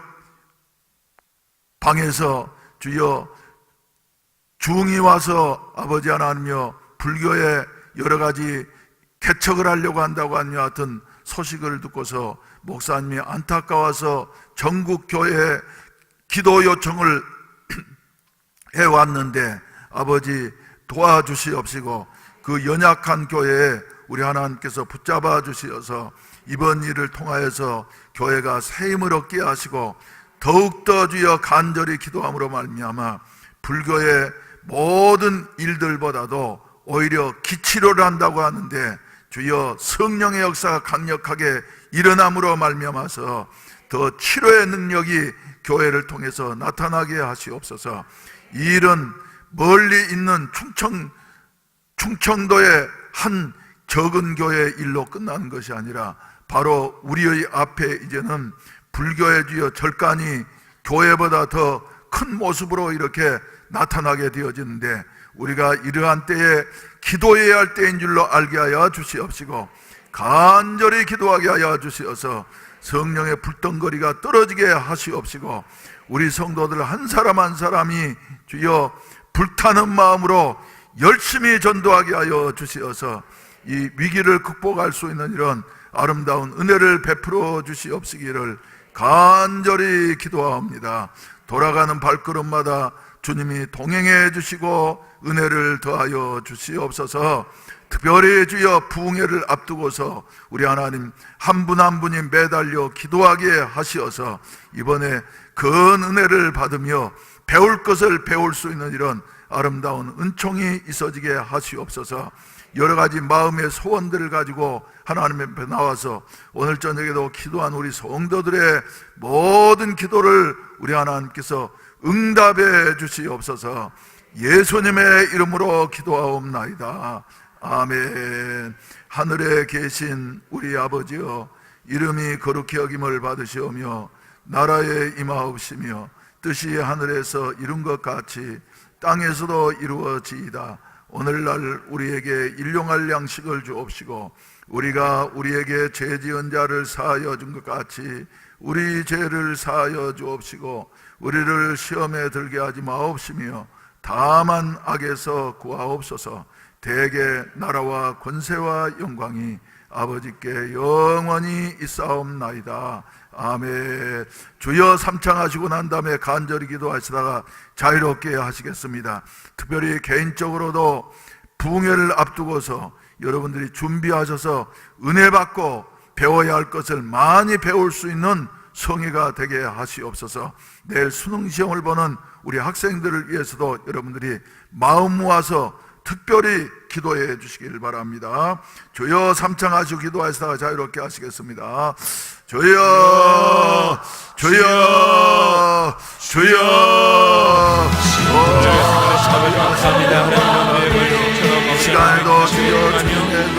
방에서 주여 중이 와서 아버지 하나님이여 불교에 여러 가지 개척을 하려고 한다고 하는 같은 소식을 듣고서 목사님이 안타까워서 전국 교회에 기도 요청을 해왔는데 아버지 도와주시옵시고 그 연약한 교회에 우리 하나님께서 붙잡아 주시어서 이번 일을 통하여서 교회가 새 힘을 얻게 하시고 더욱더 주여 간절히 기도함으로 말미암아 불교의 모든 일들보다도 오히려 기치료를 한다고 하는데 주여 성령의 역사가 강력하게 일어남으로 말미암아서 더 치료의 능력이 교회를 통해서 나타나게 하시옵소서. 이 일은 멀리 있는 충청도의 한 적은 교회 일로 끝나는 것이 아니라 바로 우리의 앞에 이제는 불교의 주여 절간이 교회보다 더 큰 모습으로 이렇게 나타나게 되어지는데 우리가 이러한 때에 기도해야 할 때인 줄로 알게 하여 주시옵시고 간절히 기도하게 하여 주시어서 성령의 불덩거리가 떨어지게 하시옵시고 우리 성도들 한 사람 한 사람이 주여 불타는 마음으로 열심히 전도하게 하여 주시어서 이 위기를 극복할 수 있는 이런 아름다운 은혜를 베풀어 주시옵시기를 간절히 기도하옵니다. 돌아가는 발걸음마다 주님이 동행해 주시고 은혜를 더하여 주시옵소서. 특별히 주여 부흥회를 앞두고서 우리 하나님 한 분 한 분이 매달려 기도하게 하시어서 이번에 큰 은혜를 받으며 배울 것을 배울 수 있는 이런 아름다운 은총이 있어지게 하시옵소서. 여러 가지 마음의 소원들을 가지고 하나님 앞에 나와서 오늘 저녁에도 기도한 우리 성도들의 모든 기도를 우리 하나님께서 응답해 주시옵소서. 예수님의 이름으로 기도하옵나이다. 아멘. 하늘에 계신 우리 아버지여, 이름이 거룩히 여김을 받으시오며 나라에 임하옵시며 뜻이 하늘에서 이룬 것 같이 땅에서도 이루어지이다. 오늘날 우리에게 일용할 양식을 주옵시고 우리가 우리에게 죄 지은 자를 사하여 준 것 같이 우리 죄를 사하여 주옵시고 우리를 시험에 들게 하지 마옵시며 다만 악에서 구하옵소서. 대개 나라와 권세와 영광이 아버지께 영원히 있사옵나이다. 아멘. 주여 삼창하시고 난 다음에 간절히 기도하시다가 자유롭게 하시겠습니다. 특별히 개인적으로도 부흥회를 앞두고서 여러분들이 준비하셔서 은혜 받고 배워야 할 것을 많이 배울 수 있는 성회가 되게 하시옵소서. 내일 수능 시험을 보는 우리 학생들을 위해서도 여러분들이 마음 모아서 특별히 기도해 주시길 바랍니다. 주여 삼창하시고 기도하시다가 자유롭게 하시겠습니다. 주여 주여 주여. 이 시간에도 주여 주님의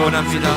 원합니다.